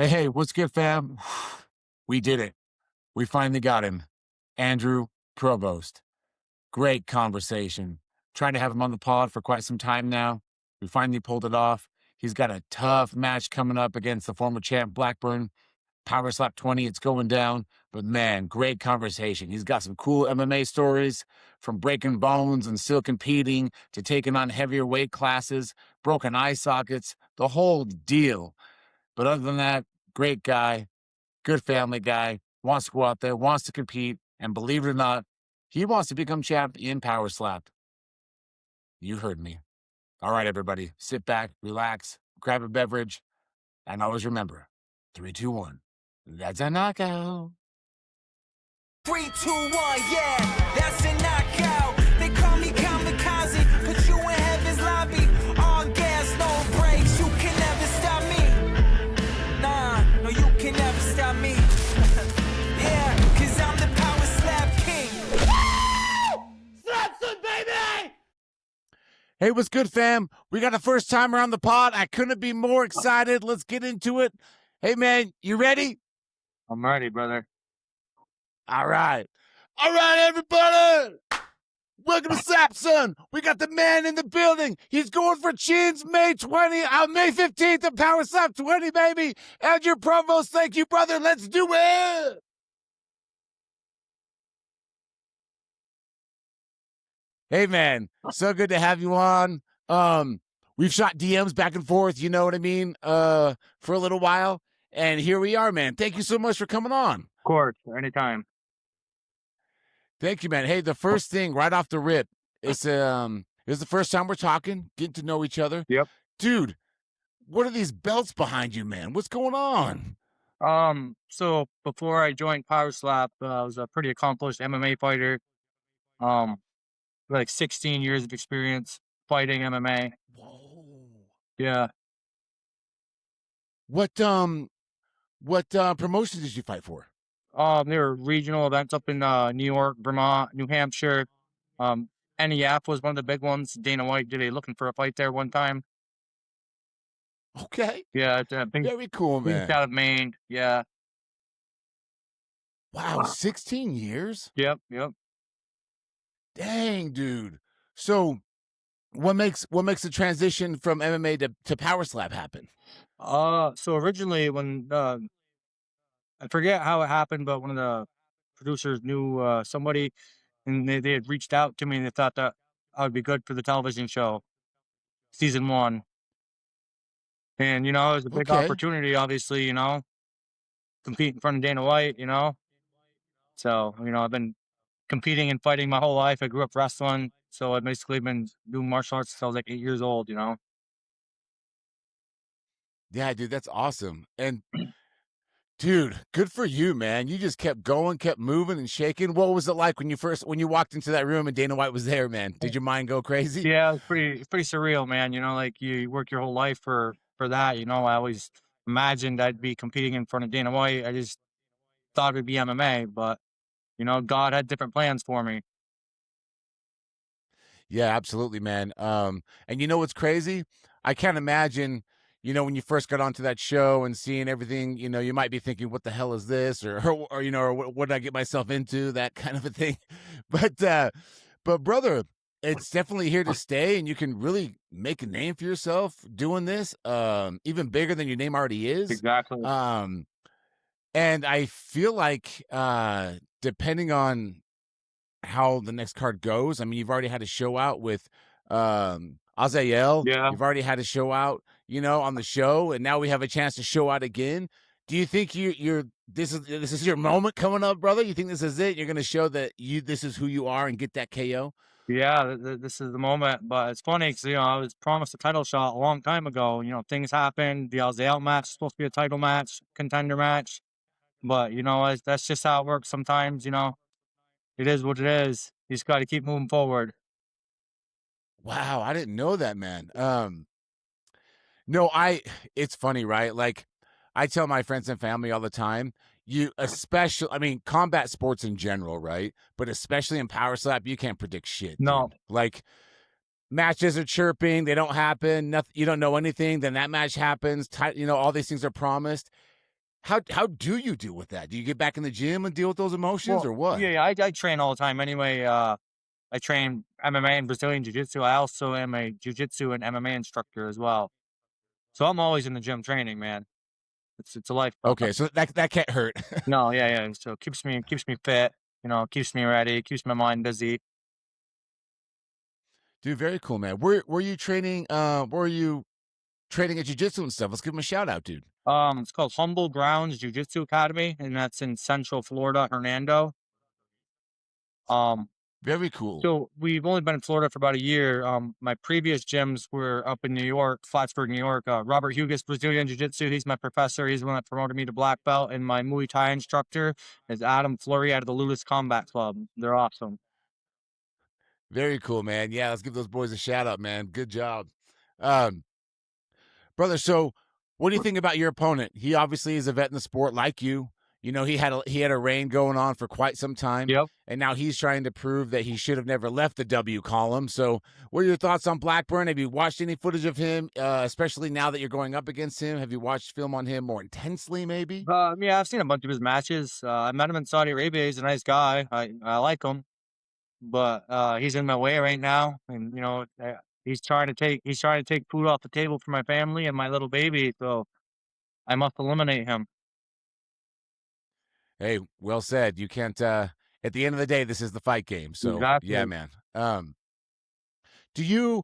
Hey, what's good, fam? We did it. We finally got him. Andrew Provost. Great conversation. Trying to have him on the pod for quite some time now. We finally pulled it off. He's got a tough match coming up against the former champ Blackburn. Powerslap 20, it's going down. But man, great conversation. He's got some cool MMA stories, from breaking bones and still competing to taking on heavier weight classes, broken eye sockets, the whole deal. But other than that, great guy, good family guy, wants to go out there, wants to compete, and believe it or not, he wants to become champ in power slap. You heard me. All right, everybody, sit back, relax, grab a beverage, and always remember, 3, 2, 1. That's a knockout. 3, 2, 1, yeah, that's a knockout. They call me kamikaze, put you in heaven's lobby. All gas, no brakes, you can never stop me. Nah, no, you can never stop me. Yeah, cause I'm the power slap king. Slapson, baby! Hey, what's good, fam? We got a first timer on the pod. I couldn't be more excited. Let's get into it. Hey, man, you ready? I'm ready, brother. All right. All right, everybody. Welcome to Slap Son. We got the man in the building. He's going for chins May 15th at Power Slap 20, baby. Andrew Provost, thank you, brother. Let's do it. Hey, man. So good to have you on. We've shot DMs back and forth, you know what I mean, for a little while. And here we are, man. Thank you so much for coming on. Of course, anytime. Thank you, man. Hey, the first thing right off the rip, it's the first time we're talking, getting to know each other. Yep. Dude, what are these belts behind you, man? What's going on? So before I joined Power Slap, I was a pretty accomplished MMA fighter. Like 16 years of experience fighting MMA. Whoa. Yeah. What promotions did you fight for? There were regional events up in New York, Vermont, New Hampshire. NEF was one of the big ones. Dana White did a looking for a fight there one time. Okay. Yeah, it's Very cool, man. out of Maine. Yeah. Wow, 16 years? Yep. Dang, dude. So what makes the transition from MMA to Power Slap happen? So originally when I forget how it happened, but one of the producers knew somebody, and they had reached out to me, and they thought that I would be good for the television show, season 1. And, it was a big Okay. opportunity, obviously, compete in front of Dana White, So, I've been competing and fighting my whole life. I grew up wrestling, so I've basically been doing martial arts since I was like 8 years old, Yeah, dude, that's awesome. And dude, good for you, man. You just kept going, kept moving and shaking. What was it like when you walked into that room and Dana White was there, man? Did your mind go crazy? Yeah, it's pretty surreal, man. Like you work your whole life for that. I always imagined I'd be competing in front of Dana White. I just thought it'd be MMA, but God had different plans for me. Yeah, absolutely, man. And you know what's crazy? I can't imagine, when you first got onto that show and seeing everything, you might be thinking, what the hell is this? Or what did I get myself into? That kind of a thing. But brother, it's definitely here to stay, and you can really make a name for yourself doing this, even bigger than your name already is. Exactly. And I feel like, depending on how the next card goes, I mean, you've already had a show out with Azael. Yeah. You've already had a show out, on the show, and now we have a chance to show out again. Do you think this is your moment coming up, brother? You think this is it? You're going to show that this is who you are and get that KO? Yeah, this is the moment. But it's funny because I was promised a title shot a long time ago. Things happened. The Azael match was supposed to be a title match, contender match. But that's just how it works sometimes. It is what it is. You just got to keep moving forward. Wow, I didn't know that, man. No, it's funny, right? Like, I tell my friends and family all the time, combat sports in general, right? But especially in power slap, you can't predict shit. No. Dude. Like, matches are chirping, they don't happen, nothing, you don't know anything, then that match happens, all these things are promised. how do you deal with that? Do you get back in the gym and deal with those emotions Well, or what? yeah, I train all the time anyway. I train MMA and Brazilian Jiu Jitsu. I also am a Jiu Jitsu and MMA instructor as well. So I'm always in the gym training, man. It's a lifestyle. Okay, so that can't hurt. No, yeah, yeah. So it keeps me fit. Keeps me ready. Keeps my mind busy. Dude, very cool, man. Were you training? Were you training at jiu-jitsu and stuff? Let's give him a shout out, dude. It's called Humble Grounds Jiu Jitsu Academy, and that's in Central Florida, Hernando. Um, Very cool. so we've only been in Florida for about a year. My previous gyms were up in New York, Plattsburgh, New York. Robert Hugus, Brazilian Jiu Jitsu. He's my professor. He's the one that promoted me to black belt, and my Muay Thai instructor is Adam Fleury out of the Lulus Combat Club. They're awesome. Very cool, man. Yeah, let's give those boys a shout out, man. Good job. Um, Brother, so what do you think about your opponent? He obviously is a vet in the sport like you. You know, he had a reign going on for quite some time, Yep. and now he's trying to prove that he should have never left the W column. So, what are your thoughts on Blackburn? Have you watched any footage of him, especially now that you're going up against him? Have you watched film on him more intensely, maybe? Yeah, I've seen a bunch of his matches. I met him in Saudi Arabia. He's a nice guy. I like him, but he's in my way right now, and he's trying to take food off the table for my family and my little baby. So I must eliminate him. Hey, well said. You can't. At the end of the day, this is the fight game. So, yeah, Exactly. man. Do you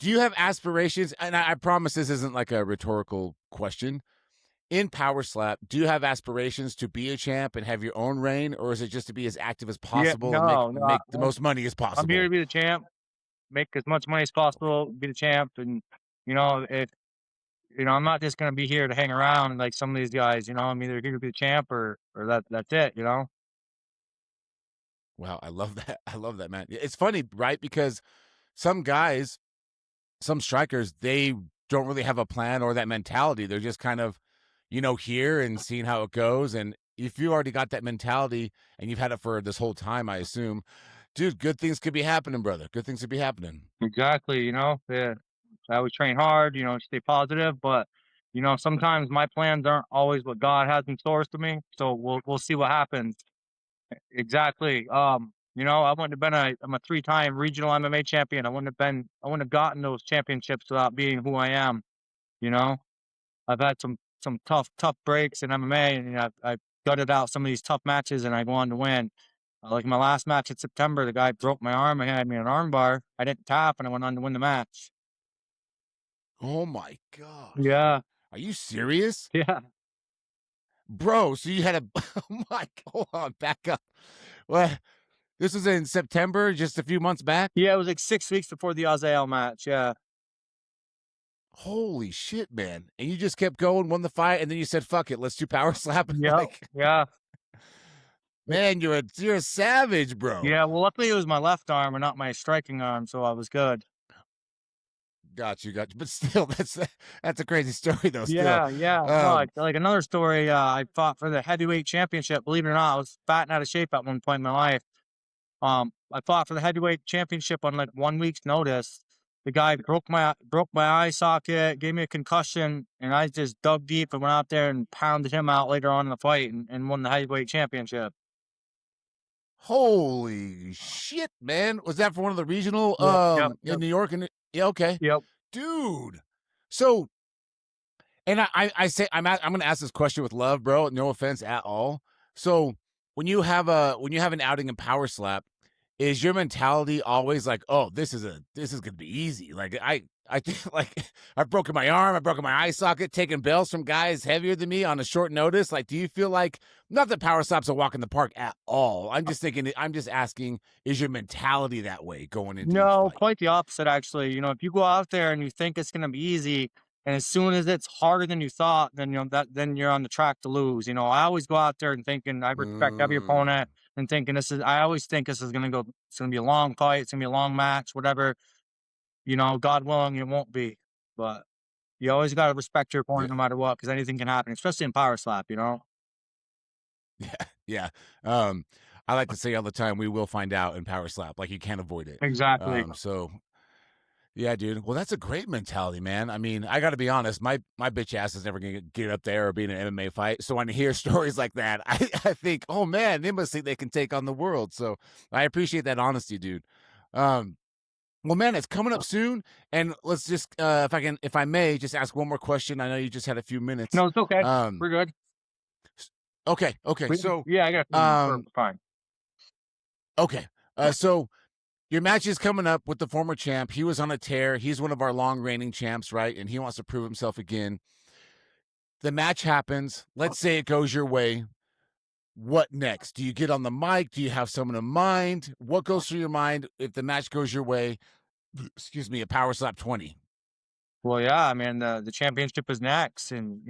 do you have aspirations? And I promise this isn't like a rhetorical question. In power slap, do you have aspirations to be a champ and have your own reign, or is it just to be as active as Yeah, possible and make no, no. make the most money as I'm here to possible? be the champ, make as much money as possible, be the champ, and if I'm not just gonna be here to hang around like some of these guys. I'm either here to be the champ or that's it. Wow, I love that. I love that, man. It's funny, right? Because some guys, some strikers, they don't really have a plan or that mentality. They're just kind of, here and seeing how it goes. And if you already got that mentality and you've had it for this whole time, I assume, dude, good things could be happening, brother. Good things could be happening. Exactly. Yeah. I always train hard. Stay positive, but sometimes my plans aren't always what God has in store for me. So we'll see what happens. Exactly. I wouldn't have been I'm a three-time regional MMA champion. I wouldn't have gotten those championships without being who I am. You know, I've had some tough breaks in MMA, and I gutted out some of these tough matches, and I wanted to win. Like my last match in September, the guy broke my arm and had me in an arm bar. I didn't tap, and I went on to win the match. Oh my gosh. Yeah, Are you serious? yeah, Bro, so you had a oh my, hold on, back up. What? This was in September, just a few months back? yeah. It was like 6 weeks before the Azael match. Yeah. Holy shit, man. And you just kept going, won the fight, and then you said, fuck it, let's do power slap. Yep. Like, Yeah. man, you're a savage, bro. Yeah. Well, luckily it was my left arm and not my striking arm, so I was good. Got you. But still, that's a crazy story though, still. Yeah, yeah. No, Um, like another story, I fought for the heavyweight championship. Believe it or not, I was fat and out of shape at one point in my life. I fought for the heavyweight championship on like 1 week's notice. The guy broke my eye socket, gave me a concussion, and I just dug deep and went out there and pounded him out later on in the fight and won the heavyweight championship. holy shit, man. Was that for one of the regional Yep, yep, in yep, New York? And yeah, okay. yep. Dude. So and I say I'm gonna ask this question with love, bro. No offense at all. So when you have an outing in power slap, is your mentality always like, oh, this is gonna be easy? Like I think like I've broken my arm, I've broken my eye socket, taking bells from guys heavier than me on a short notice. Like, do you feel like not that power slap's a walk in the park at all? I'm just asking, is your mentality that way going into each No, fight? quite the opposite, actually. If you go out there and you think it's gonna be easy, and as soon as it's harder than you thought, then you're on the track to lose. I always go out there and thinking I respect every Mm, opponent and thinking I always think this is gonna go. It's gonna be a long fight. It's gonna be a long match. Whatever. God willing, it won't be. But you always gotta respect your yeah, opponent no matter what, because anything can happen, especially in power slap. yeah, yeah. Um, I like to say all the time, we will find out in power slap. Like you can't avoid it. Exactly. So Yeah, dude. Well, that's a great mentality, man. I mean, I got to be honest. My bitch ass is never gonna get up there or be in an MMA fight. So when I hear stories like that, I think, oh man, they must think they can take on the world. So I appreciate that honesty, dude. Um, well, man, it's coming up soon, and let's just, if I may, just ask one more question. I know you just had a few minutes. No, it's okay. Um, We're good. okay. So, Yeah, I got we're um, fine. okay. So your match is coming up with the former champ. He was on a tear. He's one of our long reigning champs, right? And he wants to prove himself again. The match happens. Let's say it goes your way. What next? Do you get on the mic? Do you have someone in mind? What goes through your mind if the match goes your way? Excuse me, a power slap 20. Well, yeah, I mean, the championship is next, and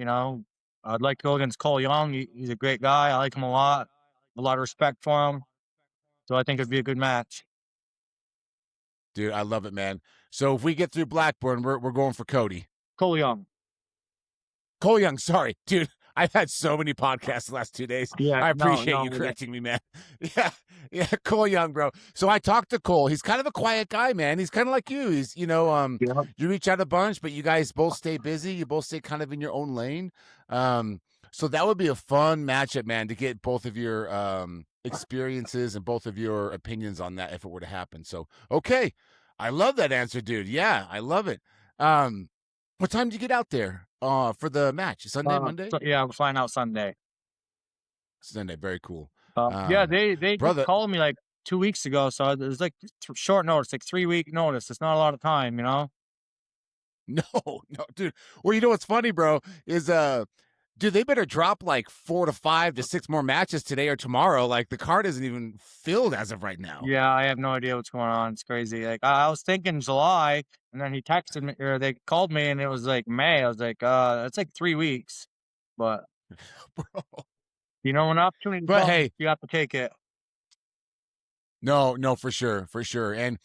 I'd like to go against Cole Young. He's a great guy. I like him a lot of respect for him. So I think it'd be a good match. Dude, I love it, man. So if we get through Blackburn, we're going for Cody. Cole Young. Cole Young, sorry, dude. I've had so many podcasts the last 2 days. Yeah, I appreciate no, you correcting me, man. Yeah, Cole Young, bro. So I talked to Cole. He's kind of a quiet guy, man. He's kind of like you. He's, Yeah. you reach out a bunch, but you guys both stay busy. You both stay kind of in your own lane. So that would be a fun matchup, man, to get both of your experiences and both of your opinions on that if it were to happen. So, okay. I love that answer, dude. Yeah, I love it. What time do you get out there for the match? Sunday, Monday? Yeah, we're flying out Sunday. Sunday, very cool. Yeah, they just brother, called me like 2 weeks ago, so it was like short notice, like 3 week notice. It's not a lot of time, no, dude. Well, you know what's funny, bro, is dude, they better drop like 4 to 5 to 6 more matches today or tomorrow. Like the card isn't even filled as of right now. Yeah, I have no idea what's going on. It's crazy. Like I was thinking July, and then he texted me or they called me, and it was like May. I was like, it's like 3 weeks, but Bro. when an opportunity But comes, hey, you have to take it. no, for sure, for sure. And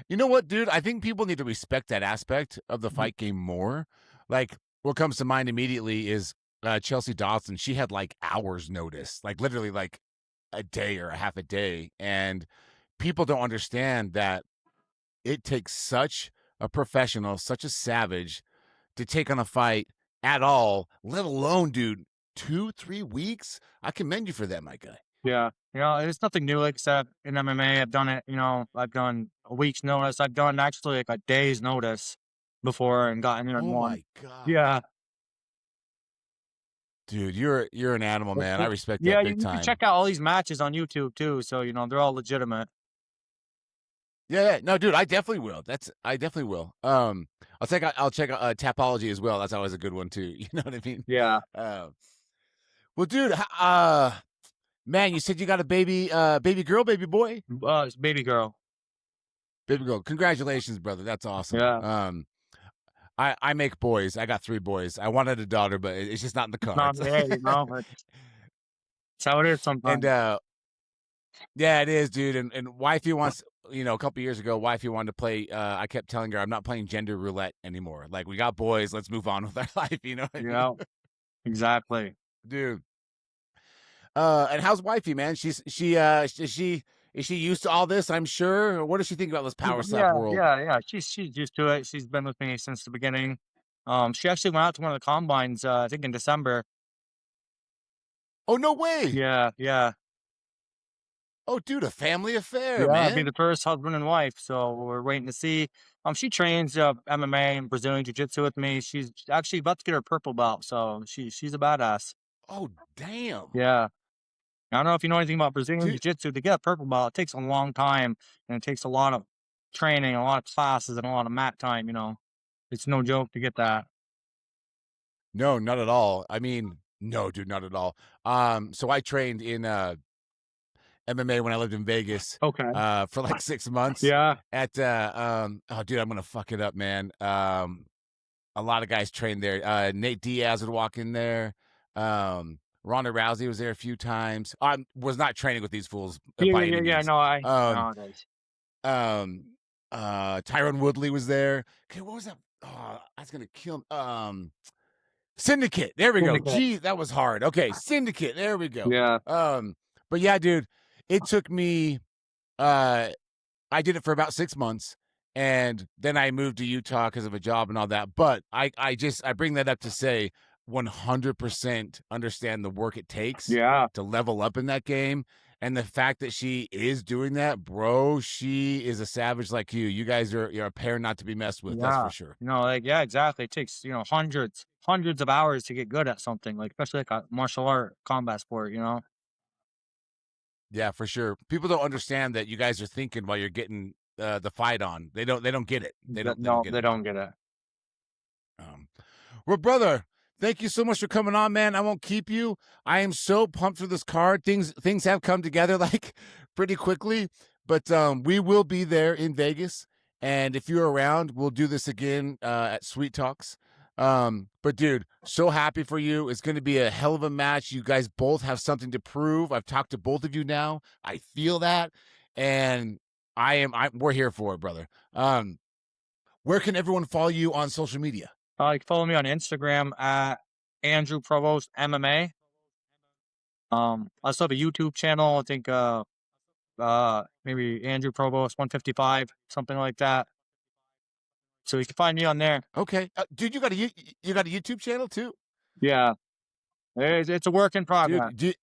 you know what, dude? I think people need to respect that aspect of the fight game more. Like what comes to mind immediately is Chelsea Dawson. She had like hours notice, like literally like a day or a half a day, and people don't understand that it takes such a professional, such a savage to take on a fight at all, let alone, dude, 2-3 weeks. I commend you for that, my guy. Yeah, it's nothing new. Like I said, in MMA, I've done it. I've done a week's notice. I've done actually like a day's notice before and gotten there in Oh one. my god. Yeah. Dude, you're an animal, man. I respect Yeah, that you big can time. check out all these matches on YouTube too. So they're all legitimate. Yeah, no, dude, I definitely will. I definitely will. I'll check Tapology as well. That's always a good one too. You know what I mean? Yeah. Well, dude, man, you said you got a baby girl, baby boy, It's baby girl. baby girl. Congratulations, brother. That's awesome. Yeah. I make boys. I got 3 boys. I wanted a daughter, but it's just not in the Not cards. there, It's how it is sometimes. And yeah, it is, dude. And wifey wants, a couple years ago, wifey wanted to play. I kept telling her I'm not playing gender roulette anymore. Like we got boys, let's move on with our life. You know? What I mean? Yeah. Exactly. Dude. And how's wifey, man? Is she used to all this? I'm sure. What does she think about this power slap world? Yeah. She's used to it. She's been with me since the beginning. She actually went out to one of the combines, I think in December. Oh no way! Yeah. Oh, dude, a family affair, Yeah, man. I'd be the first husband and wife. So we're waiting to see. She trains MMA and Brazilian Jiu Jitsu with me. She's actually about to get her purple belt, so she's a badass. Oh damn. Yeah. I don't know if you know anything about Brazilian Dude. Jiu-Jitsu. To get a purple belt, it takes a long time, and it takes a lot of training, a lot of classes, and a lot of mat time. It's no joke to get that. No, not at all. I mean, no, dude, not at all. So I trained in MMA when I lived in Vegas. Okay. For like 6 months. Yeah. At oh, dude, I'm gonna fuck it up, man. A lot of guys trained there. Nate Diaz would walk in there. Ronda Rousey was there a few times. I was not training with these fools by any means. No, I Tyron Woodley was there. Okay, what was that? Oh, I was gonna kill him. Syndicate. There we go. Gee, that was hard. Okay, Syndicate. There we go. Yeah. But yeah, dude, it took me. I did it for about 6 months, And then I moved to Utah because of a job and all that. But I bring that up to say 100% understand the work it takes Yeah. to level up in that game. And the fact that she is doing that, bro, she is a savage like you. You guys you're a pair not to be messed with. That's Yeah. for sure. You know, like, yeah, exactly. It takes, you know, hundreds of hours to get good at something, like, especially like a martial art combat sport, you know? Yeah, for sure. People don't understand that you guys are thinking while you're getting the fight on. They don't get it. They don't No, get they it. don't get it. Um, well, brother, thank you so much for coming on, man. I won't keep you. I am so pumped for this card. Things have come together like pretty quickly, but we will be there in Vegas, and if you're around, we'll do this again at Sweet Talks. But dude, so happy for you. It's going to be a hell of a match. You guys both have something to prove. I've talked to both of you now. I feel that, and we're here for it, brother. Where can everyone follow you on social media? You can follow me on Instagram at Andrew Provost MMA. I also have a YouTube channel. I think maybe Andrew Provost 155, something like that. So you can find me on there. Okay, dude, you got a YouTube channel too, Yeah, it's a work in progress. dude.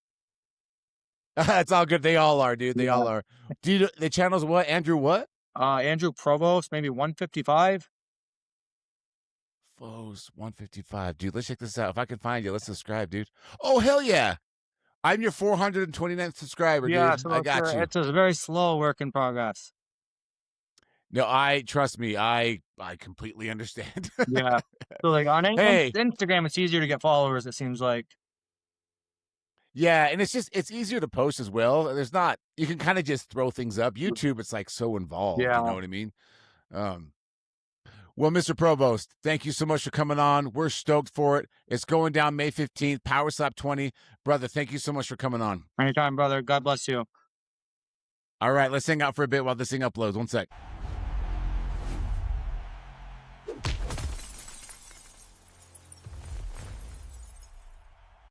It's all good. They all are, dude. They Yeah. all are. Dude, the channel's what? Andrew what? Andrew Provost, maybe 155. Foes 155, dude. Let's check this out. If I can find you, let's subscribe, dude. Oh hell yeah! I'm your 429th subscriber, Yeah, dude. so I got you. it's a very slow work in progress. No, trust me. I completely understand. Yeah. So like on Hey. Instagram, it's easier to get followers. It seems like. Yeah, and it's easier to post as well. You can kind of just throw things up. YouTube, it's like so involved. Yeah. You know what I mean? Well, Mr. Provost, thank you so much for coming on. We're stoked for it. It's going down May 15th, Powerslap 20. Brother, thank you so much for coming on. Anytime, brother. God bless you. All right, let's hang out for a bit while this thing uploads. One sec.